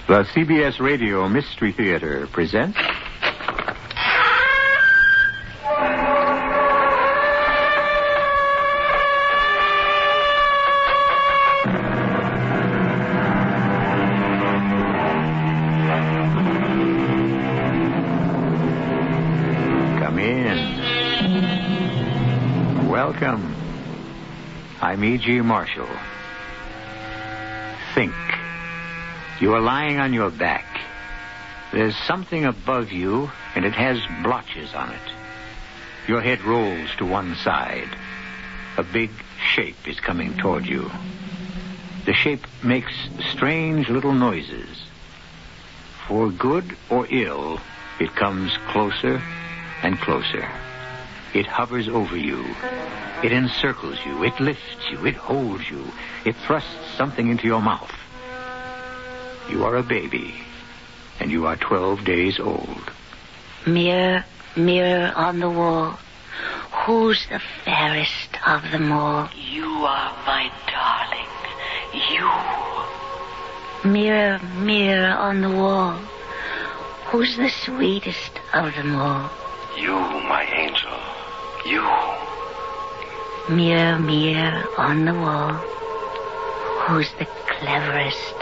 The CBS Radio Mystery Theater presents... Come in. Welcome. I'm E.G. Marshall. Think. You are lying on your back. There's something above you, and it has blotches on it. Your head rolls to one side. A big shape is coming toward you. The shape makes strange little noises. For good or ill, it comes closer and closer. It hovers over you. It encircles you. It lifts you. It holds you. It thrusts something into your mouth. You are a baby, and you are 12 days old. Mirror, mirror on the wall, who's the fairest of them all? You are my darling. You. Mirror, mirror on the wall, who's the sweetest of them all? You, my angel. You. Mirror, mirror on the wall, who's the cleverest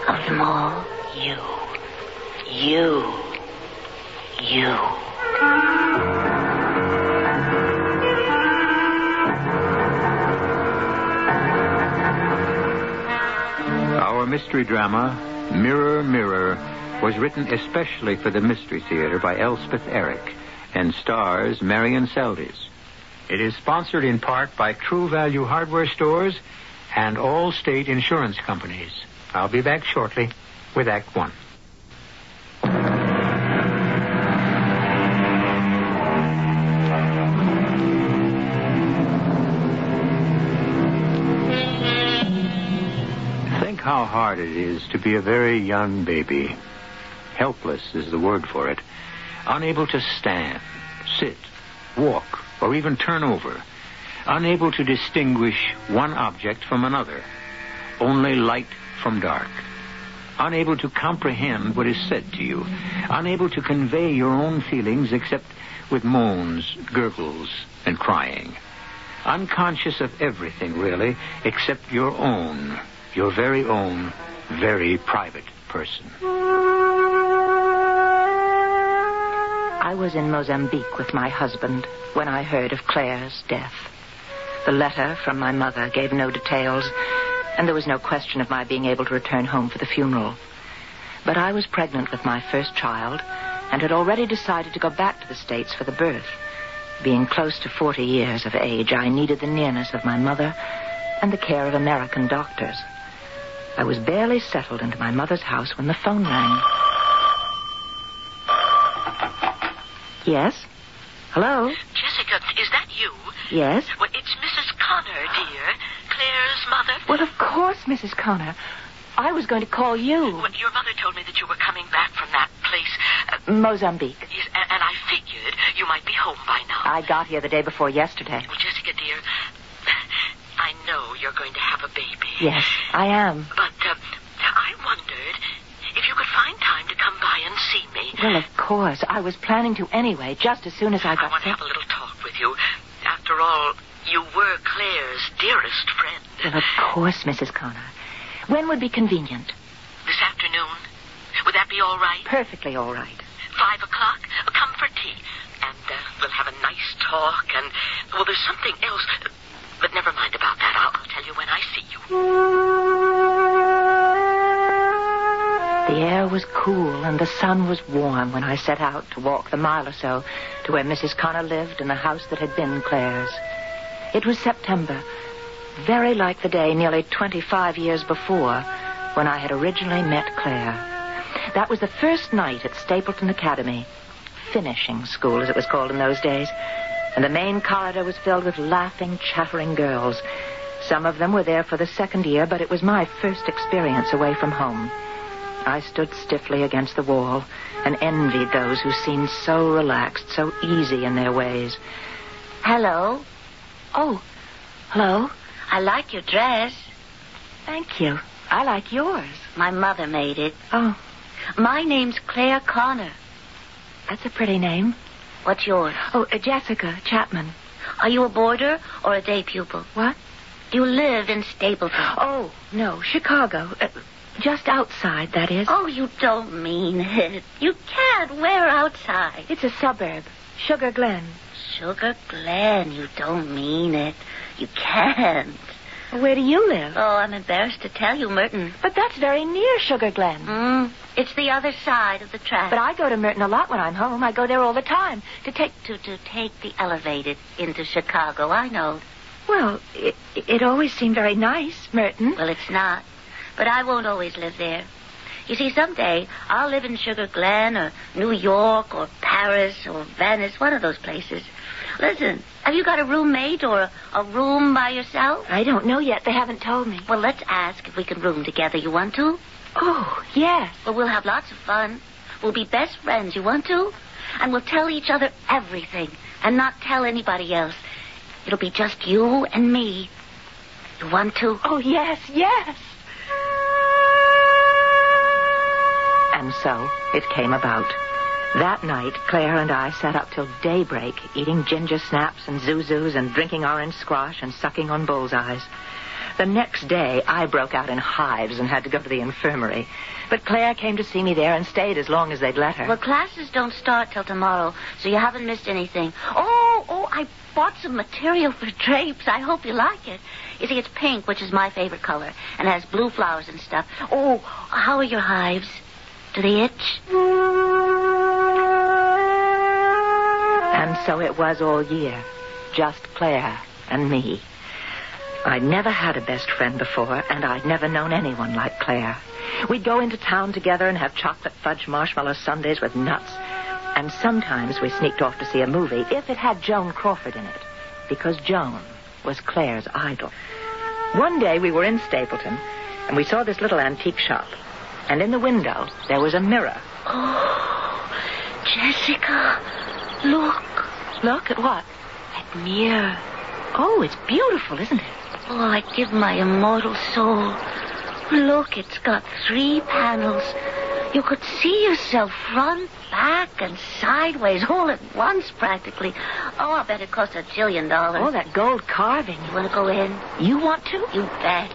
of them all? You. You. You. Our mystery drama, Mirror, Mirror, was written especially for the Mystery Theater by Elspeth and stars Marian Seldes. It is sponsored in part by True Value Hardware Stores and all state insurance companies. I'll be back shortly with Act One. Think how hard it is to be a very young baby. Helpless is the word for it. Unable to stand, sit, walk, or even turn over. Unable to distinguish one object from another. Only light from dark. Unable to comprehend what is said to you. Unable to convey your own feelings except with moans, gurgles, and crying. Unconscious of everything, really, except your own, your very own, very private person. I was in Mozambique with my husband when I heard of Claire's death. The letter from my mother gave no details, and there was no question of my being able to return home for the funeral. But I was pregnant with my first child and had already decided to go back to the States for the birth. Being close to 40 years of age, I needed the nearness of my mother and the care of American doctors. I was barely settled into my mother's house when the phone rang. Yes? Hello? Jessica, is that you? Yes? Well, it's Mrs. Connor, dear. Claire's mother. Well, of course, Mrs. Connor. I was going to call you. Well, your mother told me that you were coming back from that place. Mozambique. Yes, and I figured you might be home by now. I got here the day before yesterday. Well, Jessica, dear, I know you're going to have a baby. Yes, I am. But I wondered if you could find time to come by and see me. Well, of course. I was planning to anyway, just as soon as I got I want to have a little talk with you. After all, you were Claire's dearest friend. Well, of course, Mrs. Connor. When would be convenient? This afternoon. Would that be all right? Perfectly all right. 5 o'clock? Come for tea. And we'll have a nice talk. And, well, there's something else. But never mind about that. I'll tell you when I see you. The air was cool and the sun was warm when I set out to walk the mile or so to where Mrs. Connor lived in the house that had been Claire's. It was September, very like the day nearly 25 years before when I had originally met Claire. That was the first night at Stapleton Academy, finishing school as it was called in those days, and the main corridor was filled with laughing, chattering girls. Some of them were there for the second year, but it was my first experience away from home. I stood stiffly against the wall and envied those who seemed so relaxed, so easy in their ways. Hello. Oh, hello. I like your dress. Thank you. I like yours. My mother made it. Oh, My name's Clare Connor. That's a pretty name. What's yours? Oh, Jessica Chapman. Are you a boarder or a day pupil? What? Do you live in Stapleton? Oh, no, Chicago. Just outside, that is. Oh, you don't mean it. You can't. Where outside? It's a suburb. Sugar Glen. Sugar Glen. You don't mean it. You can't. Where do you live? Oh, I'm embarrassed to tell you, Merton. But that's very near Sugar Glen. It's the other side of the track. But I go to Merton a lot when I'm home. I go there all the time to take the elevated into Chicago. I know. Well, it always seemed very nice, Merton. Well, it's not. But I won't always live there. You see, someday I'll live in Sugar Glen or New York or Paris or Venice, one of those places. Listen, have you got a roommate or a room by yourself? I don't know yet. They haven't told me. Well, let's ask if we can room together. You want to? Oh, yes. Well, we'll have lots of fun. We'll be best friends. You want to? And we'll tell each other everything and not tell anybody else. It'll be just you and me. You want to? Oh, yes, yes. And so it came about. That night, Claire and I sat up till daybreak, eating ginger snaps and zuzus and drinking orange squash and sucking on bullseyes. The next day, I broke out in hives and had to go to the infirmary. But Claire came to see me there and stayed as long as they'd let her. Well, classes don't start till tomorrow, so you haven't missed anything. Oh, I bought some material for drapes. I hope you like it. You see, it's pink, which is my favorite color, and has blue flowers and stuff. Oh, how are your hives? Do they itch? And so it was all year. Just Claire and me. I'd never had a best friend before, and I'd never known anyone like Claire. We'd go into town together and have chocolate fudge marshmallow sundaes with nuts. And sometimes we sneaked off to see a movie, if it had Joan Crawford in it, because Joan was Claire's idol. One day we were in Stapleton, and we saw this little antique shop. And in the window, there was a mirror. Oh, Jessica, look. Look at what? That mirror. Oh, it's beautiful, isn't it? Oh, I'd give my immortal soul. Look, it's got 3 panels. You could see yourself front, back, and sideways all at once, practically. Oh, I bet it cost $1 jillion. Oh, that gold carving. You want to go in? You want to? You bet.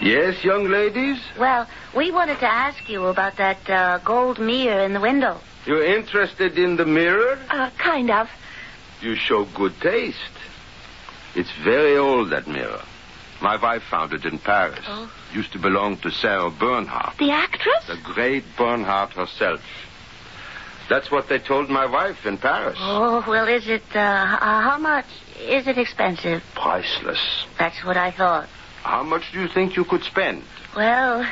Yes, young ladies? Well, we wanted to ask you about that gold mirror in the window. You're interested in the mirror? Kind of. You show good taste. It's very old, that mirror. My wife found it in Paris. Oh? Used to belong to Sarah Bernhardt. The actress? The great Bernhardt herself. That's what they told my wife in Paris. Oh, well, is it, how much? Is it expensive? Priceless. That's what I thought. How much do you think you could spend? Well,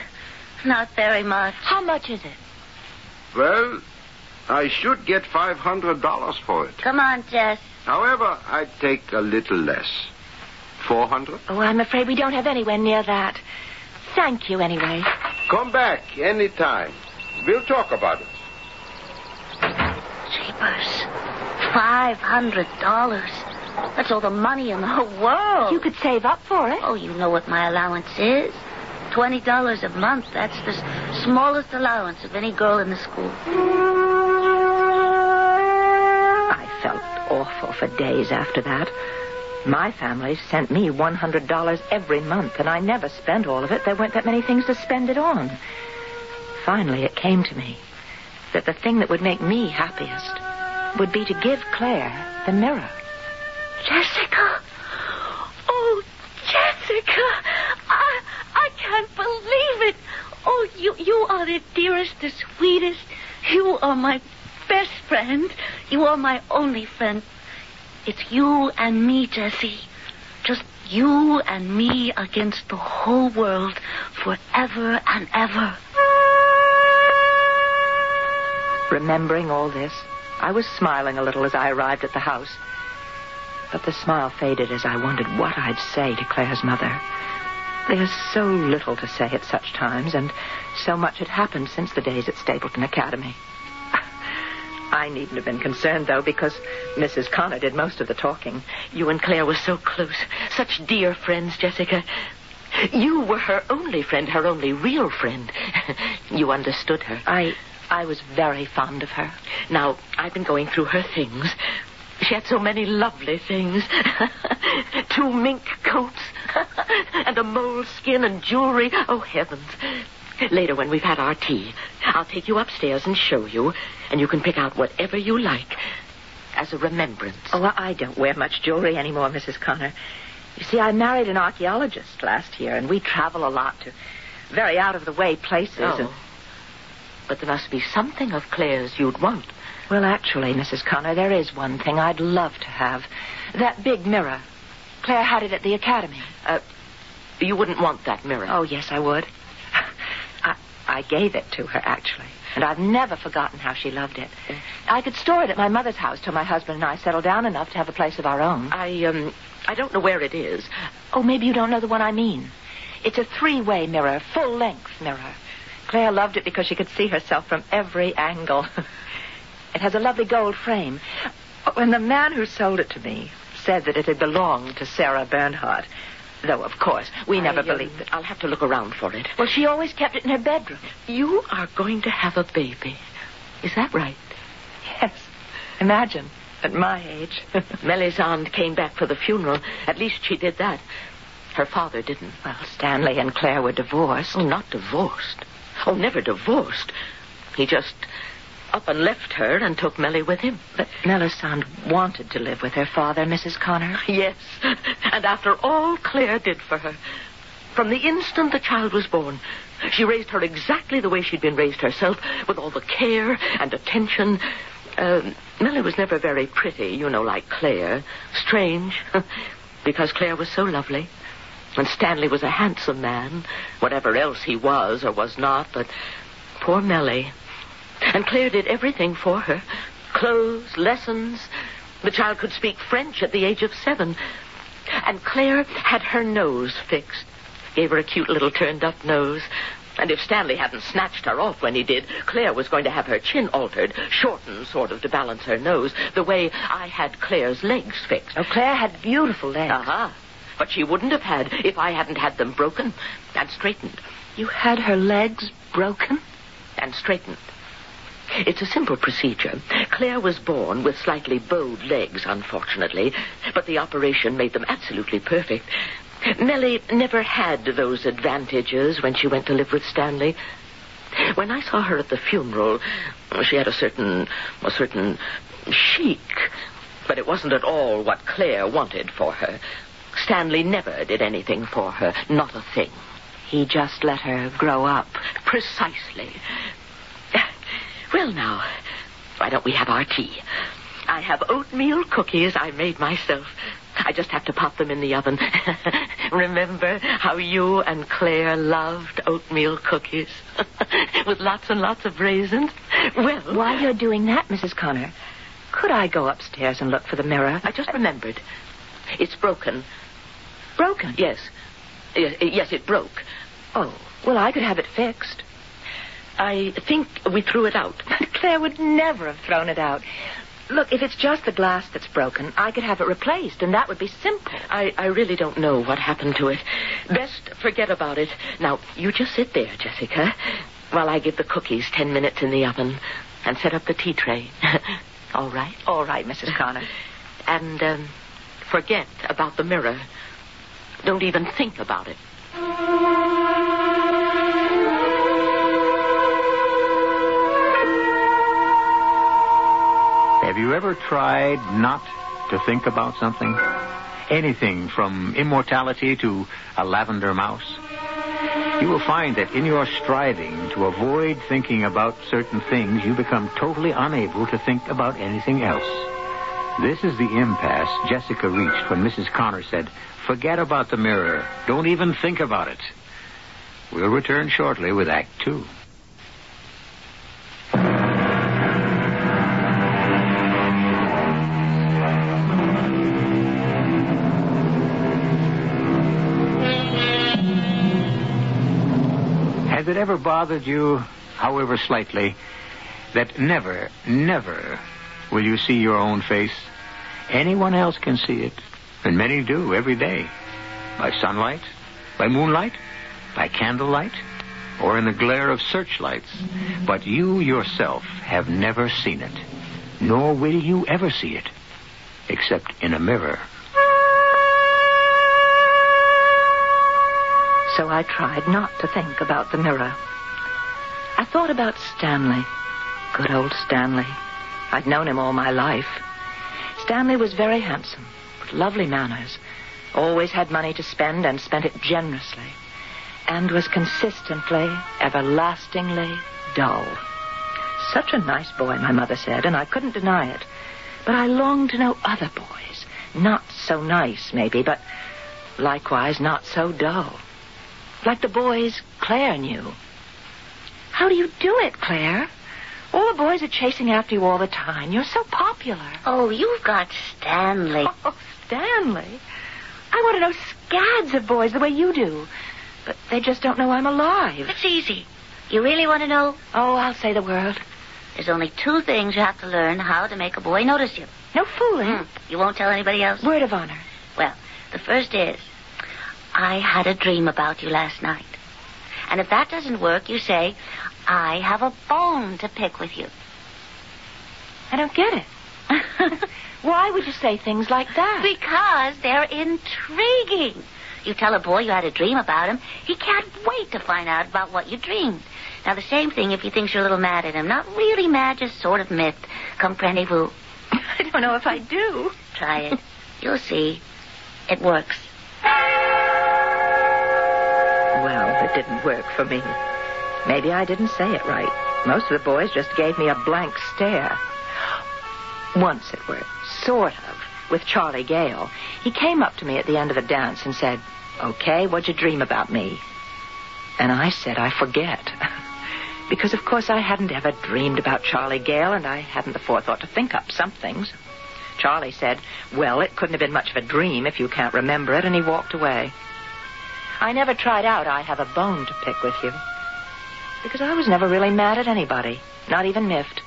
not very much. How much is it? Well, I should get $500 for it. Come on, Jess. However, I'd take a little less. 400? Oh, I'm afraid we don't have anywhere near that. Thank you, anyway. Come back any time. We'll talk about it. Jeepers. $500. That's all the money in the whole world. You could save up for it. Oh, you know what my allowance is. $20 a month. That's the smallest allowance of any girl in the school. I felt awful for days after that. My family sent me $100 every month, and I never spent all of it. There weren't that many things to spend it on. Finally, it came to me that the thing that would make me happiest would be to give Claire the mirror. Jessica! Oh, Jessica! I can't believe it! Oh, you are the dearest, the sweetest. You are my best friend. You are my only friend. It's you and me, Jessie. Just you and me against the whole world forever and ever. Remembering all this, I was smiling a little as I arrived at the house. But the smile faded as I wondered what I'd say to Claire's mother. There's so little to say at such times, and so much had happened since the days at Stapleton Academy. I needn't have been concerned, though, because Mrs. Connor did most of the talking. You and Claire were so close. Such dear friends, Jessica. You were her only friend, her only real friend. You understood her. I was very fond of her. Now, I've been going through her things. She had so many lovely things. 2 mink coats and a mole skin and jewelry. Oh, heavens. Later, when we've had our tea, I'll take you upstairs and show you, and you can pick out whatever you like as a remembrance. Oh, I don't wear much jewelry anymore, Mrs. Connor. You see, I married an archaeologist last year, and we travel a lot to very out-of-the-way places. Oh. But there must be something of Claire's you'd want. Well, actually, Mrs. Connor, there is one thing I'd love to have. That big mirror. Claire had it at the academy. You wouldn't want that mirror. Oh, yes, I would. I gave it to her, actually. And I've never forgotten how she loved it. I could store it at my mother's house till my husband and I settled down enough to have a place of our own. I don't know where it is. Oh, maybe you don't know the one I mean. It's a 3-way mirror, full-length mirror. Claire loved it because she could see herself from every angle. It has a lovely gold frame. When the man who sold it to me said that it had belonged to Sarah Bernhardt, though, of course, we never believed it. I'll have to look around for it. Well, she always kept it in her bedroom. You are going to have a baby. Is that right? Yes. Imagine, at my age. Melisande came back for the funeral. At least she did that. Her father didn't. Well, Stanley and Claire were divorced. Oh, not divorced. Oh, never divorced. He just up and left her and took Melly with him. But Melisande wanted to live with her father, Mrs. Connor. Yes, and after all Claire did for her, from the instant the child was born, she raised her exactly the way she'd been raised herself, with all the care and attention. Melly was never very pretty, like Claire. Strange, because Claire was so lovely. And Stanley was a handsome man, whatever else he was or was not, but poor Melly. And Claire did everything for her. Clothes, lessons. The child could speak French at the age of 7. And Claire had her nose fixed. Gave her a cute little turned-up nose. And if Stanley hadn't snatched her off when he did, Claire was going to have her chin altered, shortened sort of to balance her nose, the way I had Claire's legs fixed. Oh, Claire had beautiful legs. Uh-huh. But she wouldn't have had if I hadn't had them broken and straightened. You had her legs broken? And straightened. It's a simple procedure. Claire was born with slightly bowed legs, unfortunately, but the operation made them absolutely perfect. Melly never had those advantages when she went to live with Stanley. When I saw her at the funeral, she had a certain chic, but it wasn't at all what Claire wanted for her. Stanley never did anything for her, not a thing. He just let her grow up. Precisely. Well, now, why don't we have our tea? I have oatmeal cookies I made myself. I just have to pop them in the oven. Remember how you and Claire loved oatmeal cookies? With lots and lots of raisins? Well, while you're doing that, Mrs. Connor, could I go upstairs and look for the mirror? I just remembered. It's broken. Broken? Yes. Yes, it broke. Oh, well, I could have it fixed. I think we threw it out. Claire would never have thrown it out. Look, if it's just the glass that's broken, I could have it replaced, and that would be simple. I really don't know what happened to it. Best forget about it. Now, you just sit there, Jessica, while I give the cookies 10 minutes in the oven and set up the tea tray. All right? All right, Mrs. Connor. And, forget about the mirror. Don't even think about it. Have you ever tried not to think about something? Anything from immortality to a lavender mouse? You will find that in your striving to avoid thinking about certain things, you become totally unable to think about anything else. This is the impasse Jessica reached when Mrs. Connor said, "Forget about the mirror. Don't even think about it." We'll return shortly with Act 2. Has it ever bothered you, however slightly, that never, never will you see your own face? Anyone else can see it, and many do every day. By sunlight, By moonlight? By candlelight? Or in the glare of searchlights? But you yourself have never seen it. Nor will you ever see it. Except in a mirror. So I tried not to think about the mirror. I thought about Stanley. Good old Stanley. I'd known him all my life. Stanley was very handsome, with lovely manners, always had money to spend and spent it generously, and was consistently, everlastingly dull. Such a nice boy, my mother said, and I couldn't deny it. But I longed to know other boys, not so nice, maybe, but likewise not so dull. Like the boys Claire knew. How do you do it, Claire? All the boys are chasing after you all the time. You're so popular. Oh, you've got Stanley. Oh, Stanley? I want to know scads of boys the way you do. But they just don't know I'm alive. It's easy. You really want to know? Oh, I'll say the word. There's only 2 things you have to learn how to make a boy notice you. No fooling. You won't tell anybody else? Word of honor. Well, the first is, I had a dream about you last night. And if that doesn't work, you say, I have a bone to pick with you. I don't get it. Why would you say things like that? Because they're intriguing. You tell a boy you had a dream about him, he can't wait to find out about what you dreamed. Now, the same thing if he thinks you're a little mad at him. Not really mad, just sort of miffed. Comprenez-vous? I don't know if I do. Try it. You'll see. It works. Well, it didn't work for me. Maybe I didn't say it right. Most of the boys just gave me a blank stare. Once it worked, sort of, with Charlie Gale. He came up to me at the end of the dance and said, "Okay, what'd you dream about me?" And I said, "I forget." Because, of course, I hadn't ever dreamed about Charlie Gale, and I hadn't the forethought to think up some things. Charlie said, "Well, it couldn't have been much of a dream if you can't remember it," and he walked away. I never tried out "I have a bone to pick with you," because I was never really mad at anybody, not even miffed.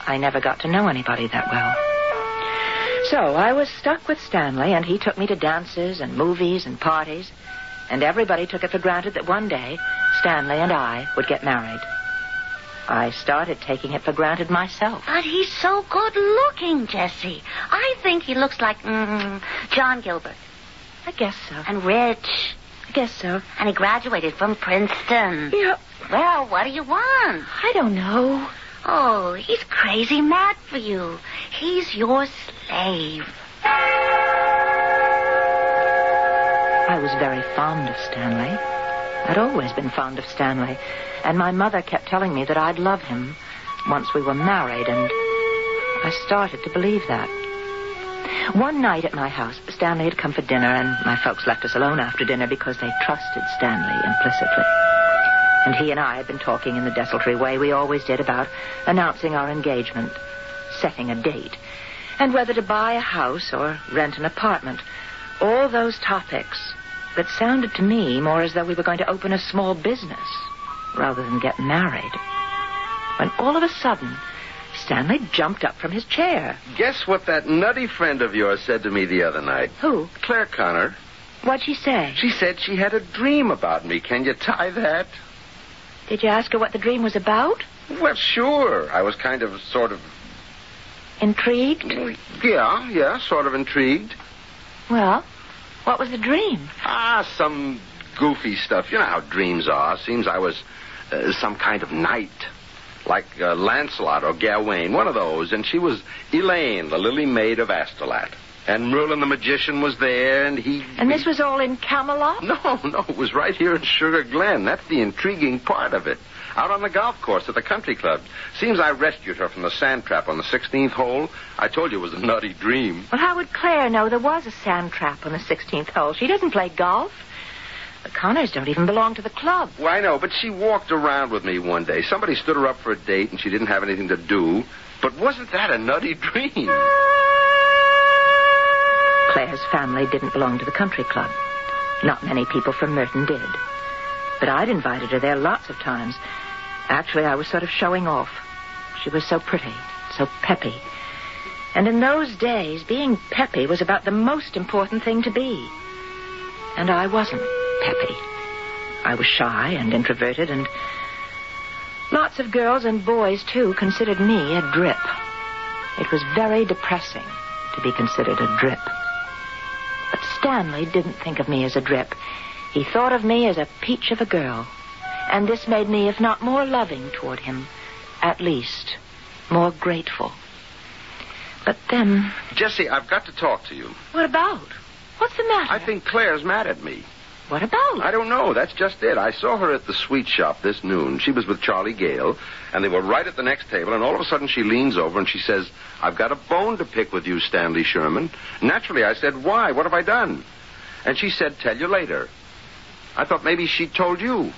I never got to know anybody that well. So I was stuck with Stanley, and he took me to dances and movies and parties, and everybody took it for granted that one day Stanley and I would get married. I started taking it for granted myself. But he's so good-looking, Jessie. I think he looks like John Gilbert. I guess so. And rich. I guess so. And he graduated from Princeton. Yeah. Well, what do you want? I don't know. Oh, he's crazy mad for you. He's your slave. I was very fond of Stanley. I'd always been fond of Stanley. And my mother kept telling me that I'd love him once we were married, and I started to believe that. One night at my house, Stanley had come for dinner, and my folks left us alone after dinner because they trusted Stanley implicitly. And he and I had been talking in the desultory way we always did about announcing our engagement, setting a date, and whether to buy a house or rent an apartment. All those topics that sounded to me more as though we were going to open a small business rather than get married. When all of a sudden, Stanley jumped up from his chair. Guess what that nutty friend of yours said to me the other night? Who? Clare Connor. What'd she say? She said she had a dream about me. Can you tie that? Did you ask her what the dream was about? Well, sure. I was kind of, sort of... Intrigued? Yeah, sort of intrigued. Well, what was the dream? Some goofy stuff. You know how dreams are. Seems I was some kind of knight. Like Lancelot or Gawain, one of those. And she was Elaine, the lily maid of Astolat. And Merlin the magician was there, and he... And this was all in Camelot? No, it was right here in Sugar Glen. That's the intriguing part of it. Out on the golf course at the country club. Seems I rescued her from the sand trap on the 16th hole. I told you it was a nutty dream. Well, how would Claire know there was a sand trap on the 16th hole? She doesn't play golf. The Connors don't even belong to the club. Well, I know, but she walked around with me one day. Somebody stood her up for a date, and she didn't have anything to do. But wasn't that a nutty dream? Claire's family didn't belong to the country club. Not many people from Merton did. But I'd invited her there lots of times. Actually, I was sort of showing off. She was so pretty, so peppy. And in those days, being peppy was about the most important thing to be. And I wasn't. peppy. I was shy and introverted, and lots of girls and boys, too, considered me a drip. It was very depressing to be considered a drip. But Stanley didn't think of me as a drip. He thought of me as a peach of a girl. And this made me, if not more loving toward him, at least more grateful. But then... Jessie, I've got to talk to you. What about? What's the matter? I think Claire's mad at me. What about? I don't know. That's just it. I saw her at the sweet shop this noon. She was with Charlie Gale, and they were right at the next table, and all of a sudden she leans over and she says, "I've got a bone to pick with you, Stanley Sherman." Naturally, I said, "Why? What have I done?" And she said, "Tell you later." I thought maybe she told you.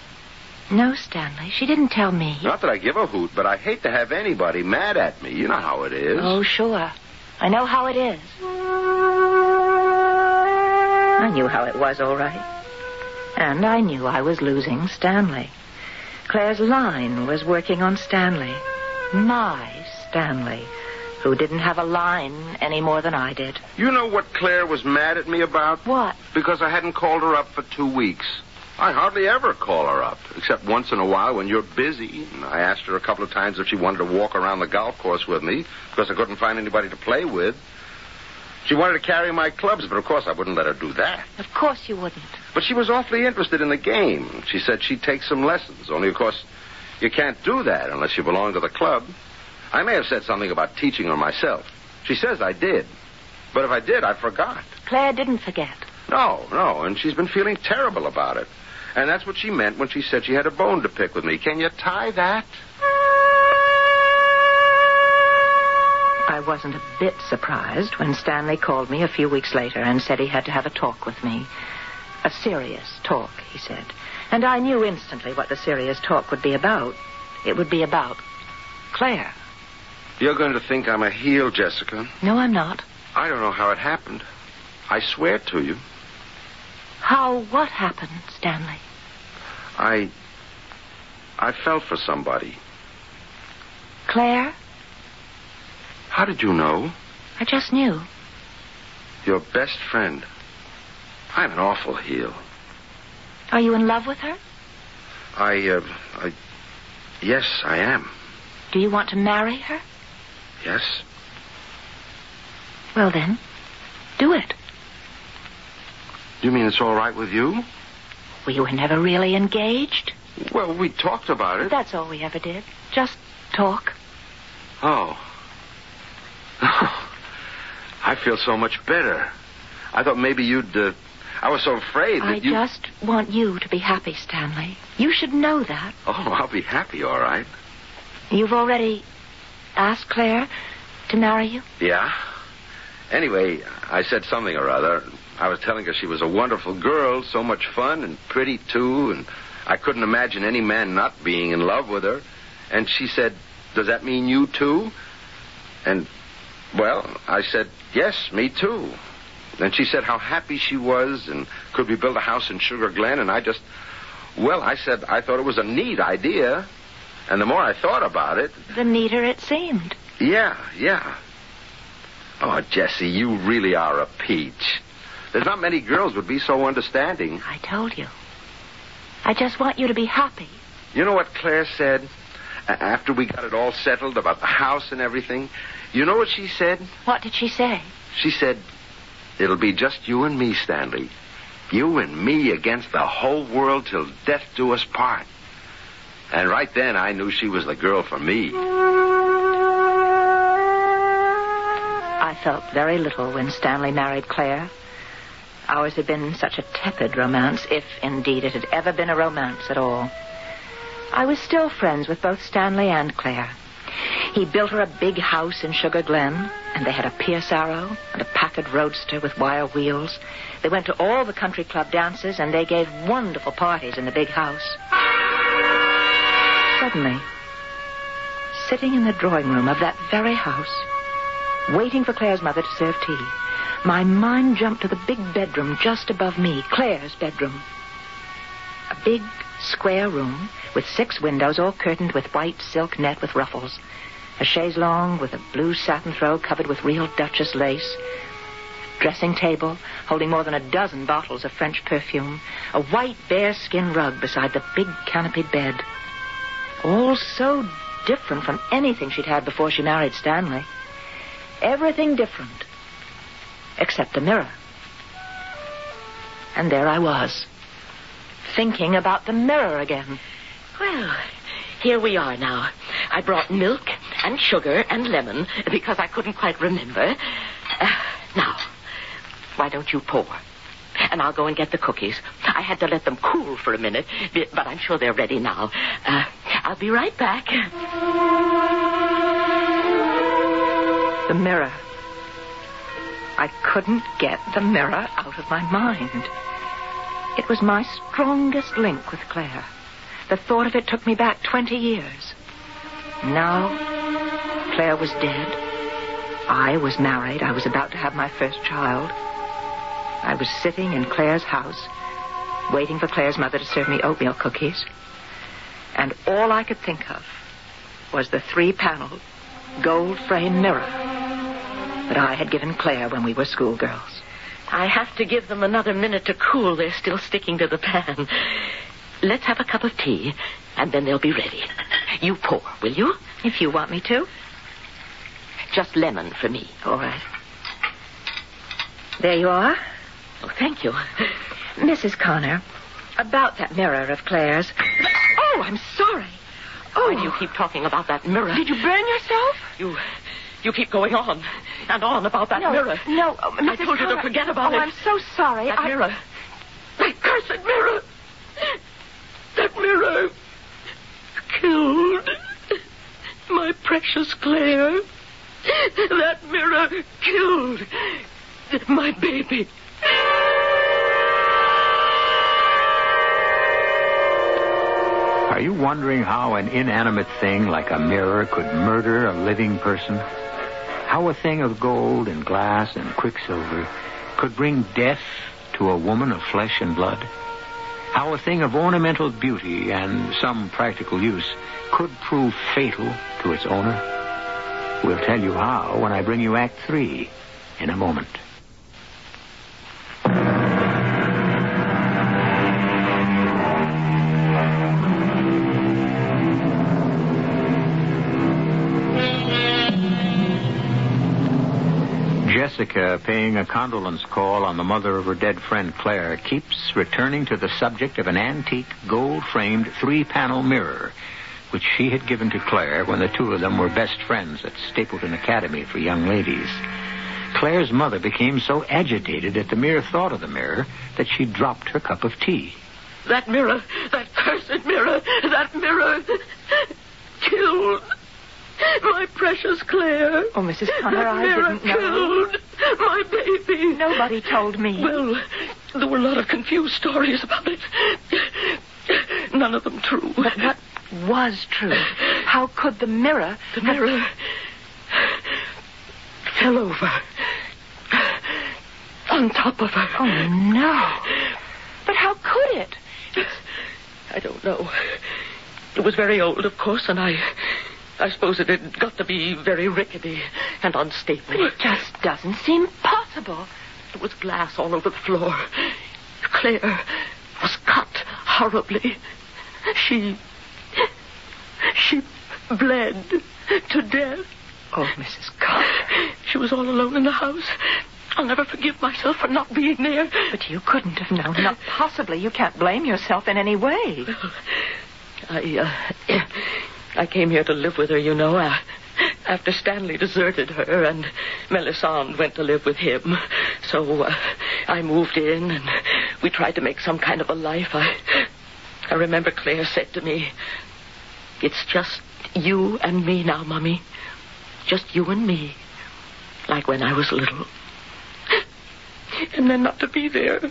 No, Stanley, she didn't tell me. Not that I give a hoot, but I hate to have anybody mad at me. You know how it is. Oh, sure. I know how it is. I knew how it was, all right. And I knew I was losing Stanley. Claire's line was working on Stanley. My Stanley, who didn't have a line any more than I did. You know what Claire was mad at me about? What? Because I hadn't called her up for 2 weeks. I hardly ever call her up, except once in a while when you're busy. And I asked her a couple of times if she wanted to walk around the golf course with me, because I couldn't find anybody to play with. She wanted to carry my clubs, but of course I wouldn't let her do that. Of course you wouldn't. But she was awfully interested in the game. She said she'd take some lessons, only of course you can't do that unless you belong to the club. I may have said something about teaching her myself. She says I did. But if I did, I forgot. Claire didn't forget. No, and she's been feeling terrible about it. And that's what she meant when she said she had a bone to pick with me. Can you tie that? I wasn't a bit surprised when Stanley called me a few weeks later and said he had to have a talk with me. A serious talk, he said. And I knew instantly what the serious talk would be about. It would be about Claire. You're going to think I'm a heel, Jessica. No, I'm not. I don't know how it happened. I swear to you. How what happened, Stanley? I fell for somebody. Claire? How did you know? I just knew. Your best friend. I'm an awful heel. Are you in love with her? Yes, I am. Do you want to marry her? Yes. Well, then, do it. You mean it's all right with you? We were never really engaged. Well, we talked about it. That's all we ever did. Just talk. Oh. I feel so much better. I thought maybe you'd... I was so afraid that I just want you to be happy, Stanley. You should know that. Oh, I'll be happy, all right. You've already asked Claire to marry you? Yeah. Anyway, I said something or other. I was telling her she was a wonderful girl, so much fun and pretty, too, and I couldn't imagine any man not being in love with her. And she said, "Does that mean you, too?" And, well, I said, "Yes, me, too." Then she said how happy she was and could we build a house in Sugar Glen, and I said I thought it was a neat idea. And the more I thought about it... The neater it seemed. Yeah. Oh, Jessie, you really are a peach. There's not many girls would be so understanding. I told you. I just want you to be happy. You know what Claire said after we got it all settled about the house and everything? You know what she said? What did she say? She said, "It'll be just you and me, Stanley. You and me against the whole world till death do us part." And right then I knew she was the girl for me. I felt very little when Stanley married Claire. Ours had been such a tepid romance, if indeed it had ever been a romance at all. I was still friends with both Stanley and Claire. He built her a big house in Sugar Glen, and they had a Pierce Arrow and a Packard Roadster with wire wheels. They went to all the country club dances, and they gave wonderful parties in the big house. Suddenly, sitting in the drawing room of that very house, waiting for Claire's mother to serve tea, my mind jumped to the big bedroom just above me, Claire's bedroom. A big, square room with 6 windows all curtained with white silk net with ruffles. A chaise longue with a blue satin throw covered with real Duchess lace. dressing table holding more than a dozen bottles of French perfume, a white bearskin rug beside the big canopied bed. All so different from anything she'd had before she married Stanley. Everything different, except the mirror. And there I was, thinking about the mirror again. Well, here we are now. I brought milk and sugar and lemon because I couldn't quite remember. Now, why don't you pour? And I'll go and get the cookies. I had to let them cool for a minute, but I'm sure they're ready now. I'll be right back. The mirror. I couldn't get the mirror out of my mind. It was my strongest link with Claire. The thought of it took me back 20 years. Now, Claire was dead. I was married. I was about to have my first child. I was sitting in Claire's house, waiting for Claire's mother to serve me oatmeal cookies. And all I could think of was the 3-paneled, gold-framed mirror that I had given Claire when we were schoolgirls. I have to give them another minute to cool. They're still sticking to the pan. Let's have a cup of tea, and then they'll be ready. You pour, will you? If you want me to. Just lemon for me. All right. There you are. Oh, thank you. Mrs. Connor, about that mirror of Claire's. Oh, I'm sorry. Why do you keep talking about that mirror? Did you burn yourself? You keep going on and on about that mirror. No, I told you to forget about it. Oh, I'm so sorry. That mirror. That cursed mirror. That mirror killed my precious Claire. That mirror killed my baby. Are you wondering how an inanimate thing like a mirror could murder a living person? How a thing of gold and glass and quicksilver could bring death to a woman of flesh and blood? How a thing of ornamental beauty and some practical use could prove fatal to its owner? We'll tell you how when I bring you Act 3 in a moment. Jessica, paying a condolence call on the mother of her dead friend Claire, keeps returning to the subject of an antique gold-framed 3-panel mirror, which she had given to Claire when the two of them were best friends at Stapleton Academy for young ladies. Claire's mother became so agitated at the mere thought of the mirror that she dropped her cup of tea. That mirror, that cursed mirror, that mirror killed my precious Claire. Oh, Mrs. Connor, I didn't know. Killed my baby. Nobody told me. Well, there were a lot of confused stories about it. None of them true. But what was true? How could the mirror... The mirror fell over on top of her. Oh, no. But how could it? I don't know. It was very old, of course, and I suppose it had got to be very rickety and unstable. It just doesn't seem possible. There was glass all over the floor. Claire was cut horribly. She bled to death. Oh, Mrs. Connor. She was all alone in the house. I'll never forgive myself for not being there. But you couldn't have known. Not possibly. You can't blame yourself in any way. Well, I came here to live with her, you know, after Stanley deserted her and Melisande went to live with him. So I moved in and we tried to make some kind of a life. I remember Claire said to me, "It's just you and me now, Mummy. Just you and me. Like when I was little." And then not to be there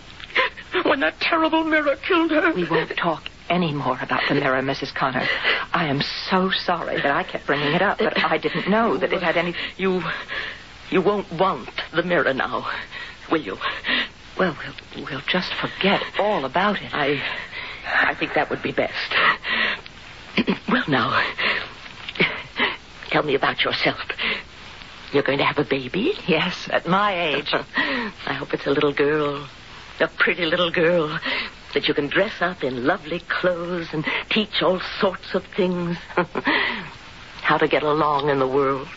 when that terrible mirror killed her. We won't talk any more about the mirror, Mrs. Connor. I am so sorry that I kept bringing it up, but I didn't know that it had any... You won't want the mirror now, will you? Well, we'll just forget all about it. I think that would be best. Well, now, tell me about yourself. You're going to have a baby? Yes, at my age. I hope it's a little girl. A pretty little girl that you can dress up in lovely clothes and teach all sorts of things. How to get along in the world.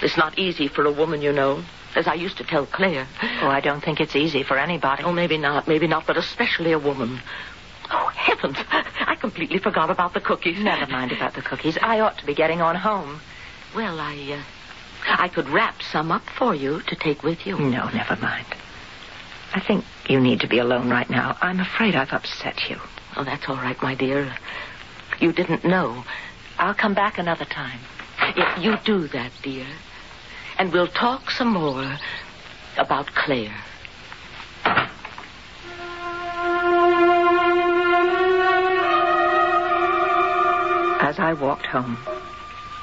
It's not easy for a woman, you know, as I used to tell Claire. Oh, I don't think it's easy for anybody. Oh, maybe not, but especially a woman. Oh, heavens, I completely forgot about the cookies. Never mind about the cookies. I ought to be getting on home. Well, I could wrap some up for you to take with you. No, never mind. I think you need to be alone right now. I'm afraid I've upset you. Oh, that's all right, my dear. You didn't know. I'll come back another time. If you do that, dear. And we'll talk some more about Claire. As I walked home,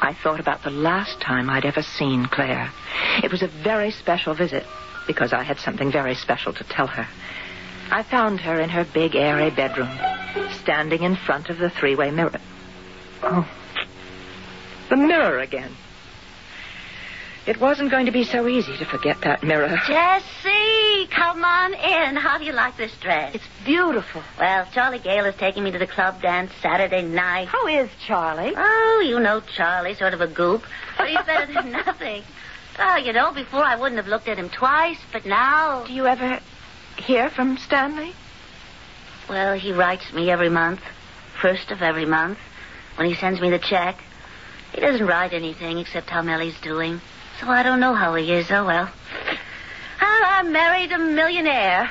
I thought about the last time I'd ever seen Claire. It was a very special visit because I had something very special to tell her. I found her in her big, airy bedroom, standing in front of the three-way mirror. Oh, the mirror again. It wasn't going to be so easy to forget that mirror. Jessie, come on in. How do you like this dress? It's beautiful. Well, Charlie Gale is taking me to the club dance Saturday night. How is Charlie? Oh, you know Charlie, sort of a goop. But he's better than nothing. Oh, you know, before I wouldn't have looked at him twice, but now... Do you ever hear from Stanley? Well, he writes me every month. First of every month. When he sends me the check. He doesn't write anything except how Mellie's doing. So I don't know how he is. Oh, well. I married a millionaire.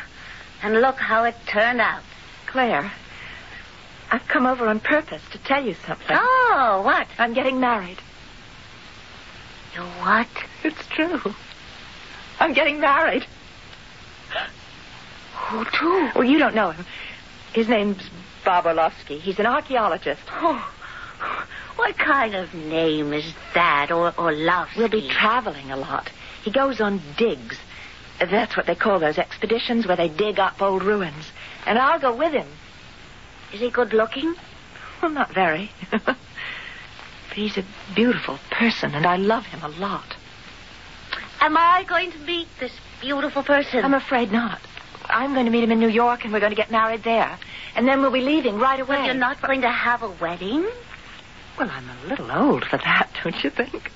And look how it turned out. Claire, I've come over on purpose to tell you something. Oh, what? I'm getting married. You what? It's true. I'm getting married. Who to? Well, you don't know him. His name's Bob Orlovsky. He's an archaeologist. Oh, what kind of name is that, or Orlovsky? We'll be traveling a lot. He goes on digs. That's what they call those expeditions where they dig up old ruins. And I'll go with him. Is he good looking? Well, not very. But he's a beautiful person, and I love him a lot. Am I going to meet this beautiful person? I'm afraid not. I'm going to meet him in New York, and we're going to get married there. And then we'll be leaving right away. But you're not going to have a wedding? Well, I'm a little old for that, don't you think?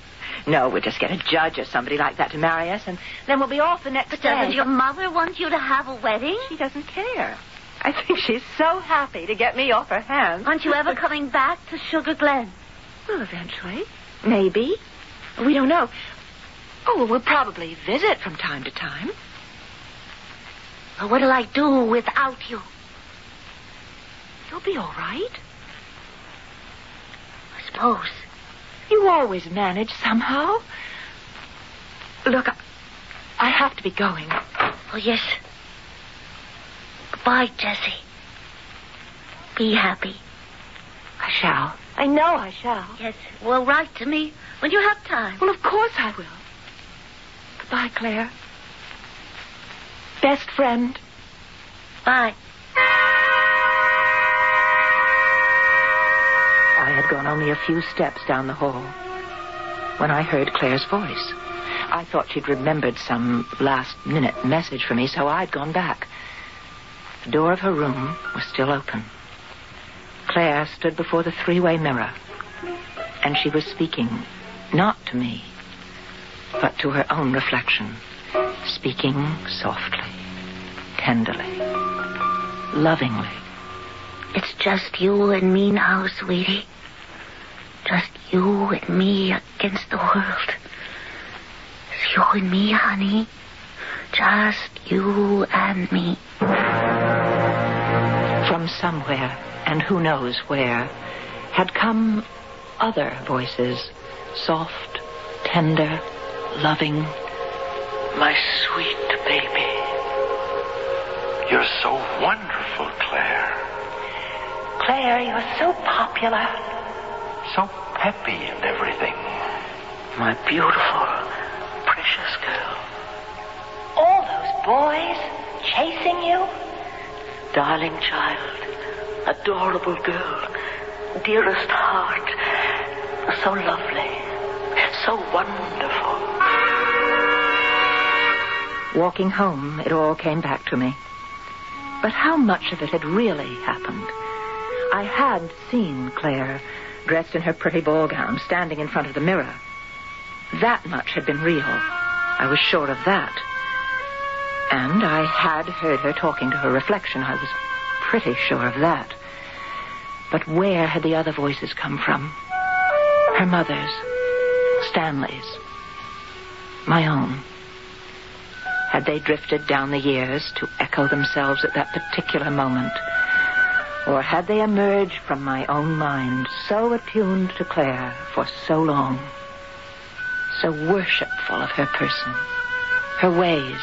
No, we'll just get a judge or somebody like that to marry us, and then we'll be off the next day. Doesn't your mother want you to have a wedding? She doesn't care. I think she's so happy to get me off her hands. Aren't you ever coming back to Sugar Glen? Well, eventually. Maybe. We don't know. Oh, well, we'll probably visit from time to time. Well, what'll I do without you? You'll be all right. I suppose. You always manage somehow. Look, I have to be going. Oh, yes. Goodbye, Jessie. Be happy. I shall. I know I shall. Yes. Well, write to me when you have time. Well, of course I will. Goodbye, Claire. Best friend. Bye. I had gone only a few steps down the hall when I heard Claire's voice. I thought she'd remembered some last-minute message for me, so I'd gone back. The door of her room was still open. Claire stood before the three-way mirror, and she was speaking, not to me, but to her own reflection, speaking softly, tenderly, lovingly. It's just you and me now, sweetie. Just you and me against the world. It's you and me, honey. Just you and me. From somewhere, and who knows where, had come other voices, soft, tender, loving. My sweet baby. You're so wonderful, Claire. Claire, you're so popular. So peppy and everything. My beautiful, precious girl. All those boys chasing you? Darling child, adorable girl, dearest heart, so lovely, so wonderful. Walking home, it all came back to me. But how much of it had really happened? I had seen Claire, dressed in her pretty ball gown, standing in front of the mirror. That much had been real. I was sure of that. And I had heard her talking to her reflection. I was pretty sure of that. But where had the other voices come from? Her mother's, Stanley's, my own. Had they drifted down the years to echo themselves at that particular moment? Or had they emerged from my own mind, so attuned to Claire for so long, so worshipful of her person, her ways,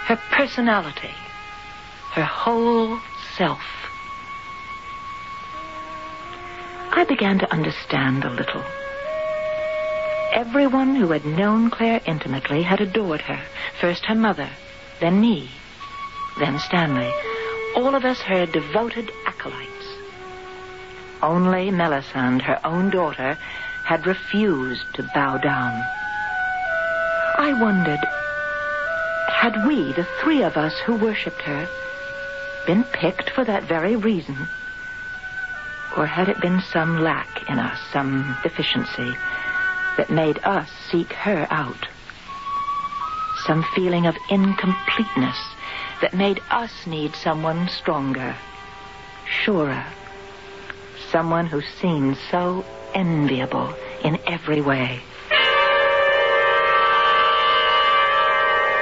her personality, her whole self? I began to understand a little. Everyone who had known Claire intimately had adored her. First her mother, then me, then Stanley. All of us her devoted acolytes. Only Melisande, her own daughter, had refused to bow down. I wondered, had we, the three of us who worshipped her, been picked for that very reason? Or had it been some lack in us, some deficiency, that made us seek her out? Some feeling of incompleteness that made us need someone stronger, surer, someone who seemed so enviable in every way.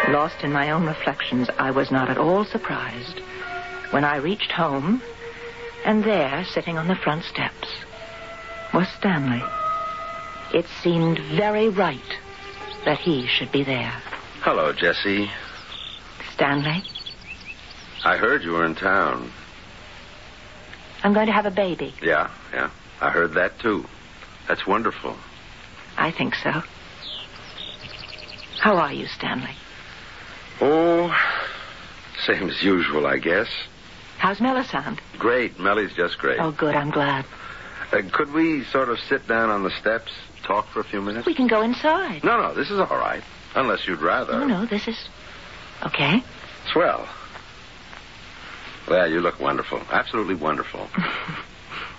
Lost in my own reflections, I was not at all surprised when I reached home, and there, sitting on the front steps, was Stanley. It seemed very right that he should be there. Hello, Jessie. Stanley? I heard you were in town. I'm going to have a baby. Yeah. I heard that, too. That's wonderful. I think so. How are you, Stanley? Oh, same as usual, I guess. How's Melisande? Great. Mellie's just great. Oh, good. I'm glad. Could we sort of sit down on the steps, talk for a few minutes? We can go inside. No, this is all right. Unless you'd rather. No, this is... okay. Swell. Well, you look wonderful. Absolutely wonderful.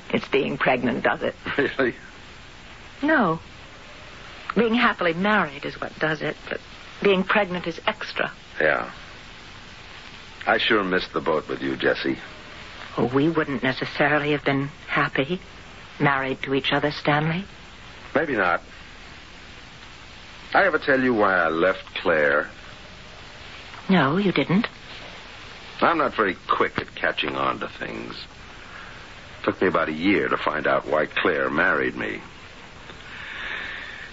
It's being pregnant, does it? Really? No. Being happily married is what does it, but being pregnant is extra. Yeah. I sure missed the boat with you, Jessie. Oh, we wouldn't necessarily have been happy, married to each other, Stanley. Maybe not. I ever tell you why I left Claire? No, you didn't. I'm not very quick at catching on to things. Took me about a year to find out why Claire married me.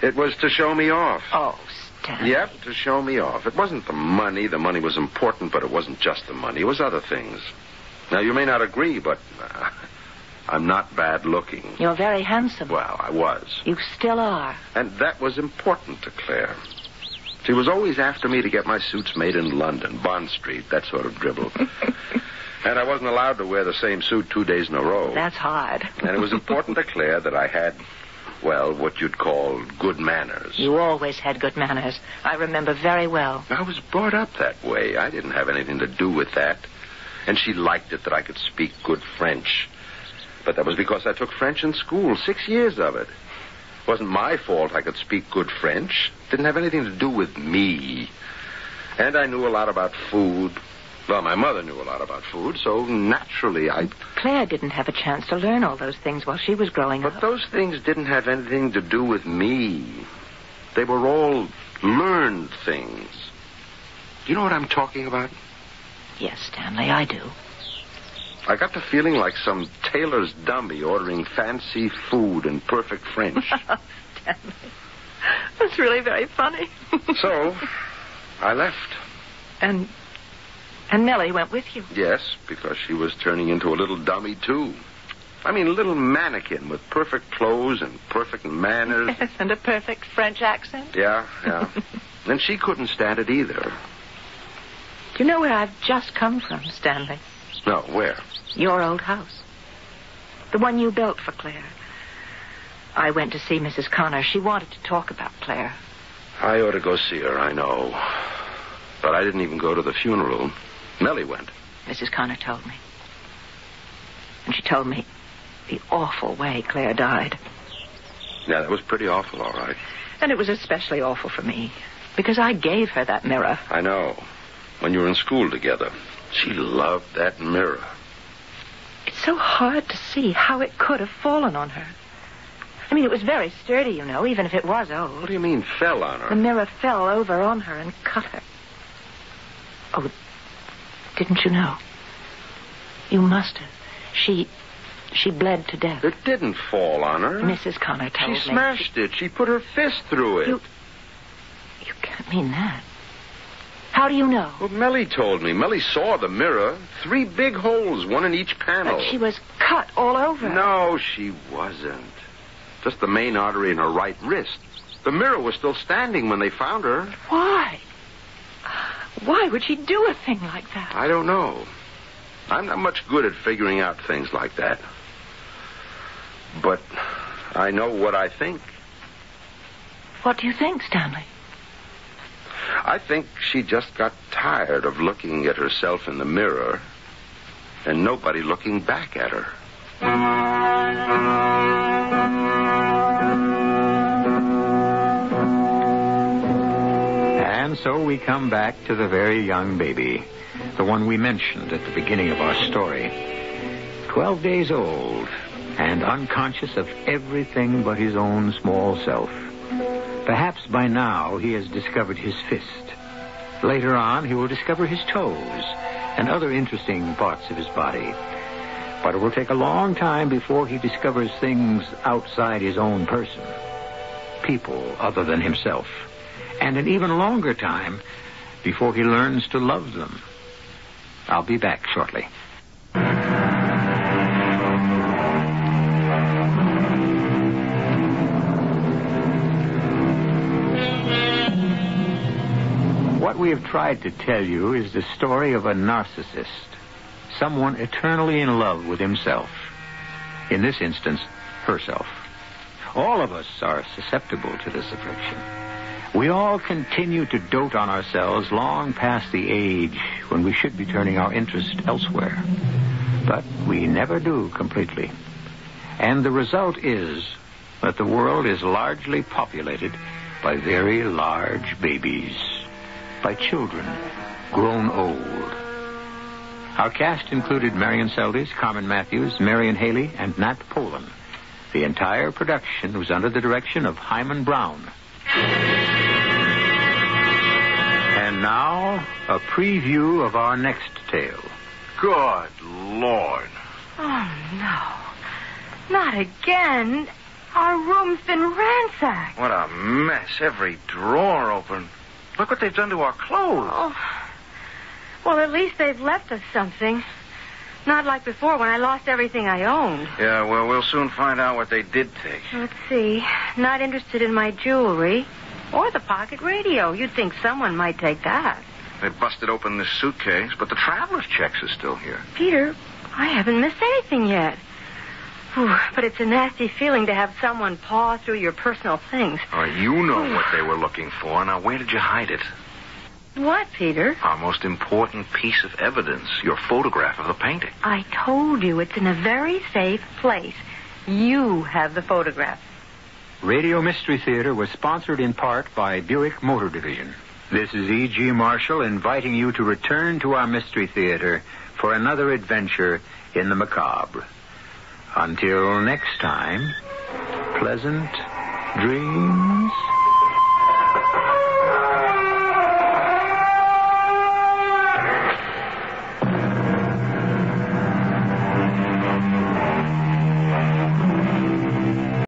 It was to show me off. Oh, Stanley. Yep, to show me off. It wasn't the money. The money was important, but it wasn't just the money. It was other things. Now, you may not agree, but I'm not bad looking. You're very handsome. Well, I was. You still are. And that was important to Claire. She was always after me to get my suits made in London, Bond Street, that sort of dribble. And I wasn't allowed to wear the same suit 2 days in a row. That's hard. And it was important to Claire that I had, well, what you'd call good manners. You always had good manners. I remember very well. I was brought up that way. I didn't have anything to do with that. And she liked it that I could speak good French. But that was because I took French in school, 6 years of it. It wasn't my fault I could speak good French. It didn't have anything to do with me. And I knew a lot about food. Well, my mother knew a lot about food, so naturally Claire didn't have a chance to learn all those things while she was growing up. But those things didn't have anything to do with me. They were all learned things. Do you know what I'm talking about? Yes, Stanley, I do. I got to feeling like some tailor's dummy ordering fancy food in perfect French. Stanley, that's really very funny. So, I left. And Millie went with you? Yes, because she was turning into a little dummy, too. I mean, a little mannequin with perfect clothes and perfect manners. Yes, and a perfect French accent. Yeah. And she couldn't stand it either. Do you know where I've just come from, Stanley? No, where? Your old house. The one you built for Claire. I went to see Mrs. Connor. She wanted to talk about Claire. I ought to go see her, I know. But I didn't even go to the funeral. Melly went. Mrs. Connor told me. And she told me the awful way Claire died. Yeah, that was pretty awful, all right. And it was especially awful for me, because I gave her that mirror. I know. When you were in school together. She loved that mirror. It's so hard to see how it could have fallen on her. I mean, it was very sturdy, you know, even if it was old. What do you mean, fell on her? The mirror fell over on her and cut her. Oh, didn't you know? You must have. She bled to death. It didn't fall on her. Mrs. Connor told me. She smashed it. She put her fist through it. You can't mean that. How do you know? Well, Melly told me. Melly saw the mirror. 3 big holes, one in each panel. But she was cut all over. No, she wasn't. Just the main artery in her right wrist. The mirror was still standing when they found her. Why? Why would she do a thing like that? I don't know. I'm not much good at figuring out things like that. But I know what I think. What do you think, Stanley? I think she just got tired of looking at herself in the mirror and nobody looking back at her. And so we come back to the very young baby, the one we mentioned at the beginning of our story. 12 days old and unconscious of everything but his own small self. Perhaps by now he has discovered his fist. Later on, he will discover his toes and other interesting parts of his body. But it will take a long time before he discovers things outside his own person, people other than himself, and an even longer time before he learns to love them. I'll be back shortly. What we have tried to tell you is the story of a narcissist, someone eternally in love with himself. In this instance, herself. All of us are susceptible to this affliction. We all continue to dote on ourselves long past the age when we should be turning our interest elsewhere. But we never do completely. And the result is that the world is largely populated by very large babies, by children grown old. Our cast included Marian Seldes, Carmen Matthews, Marian Haley, and Nat Polen. The entire production was under the direction of Hyman Brown. And now, a preview of our next tale. Good Lord. Oh, no. Not again. Our room's been ransacked. What a mess. Every drawer open. Look what they've done to our clothes. Oh. Well, at least they've left us something. Not like before when I lost everything I owned. Yeah, well, we'll soon find out what they did take. Let's see. Not interested in my jewelry or the pocket radio. You'd think someone might take that. They busted open this suitcase, but the traveler's checks are still here. Peter, I haven't missed anything yet. Whew, but it's a nasty feeling to have someone paw through your personal things. Oh, you know what they were looking for. Now, where did you hide it? What, Peter? Our most important piece of evidence, your photograph of the painting. I told you it's in a very safe place. You have the photograph. Radio Mystery Theater was sponsored in part by Buick Motor Division. This is E.G. Marshall inviting you to return to our Mystery Theater for another adventure in the macabre. Until next time, pleasant dreams.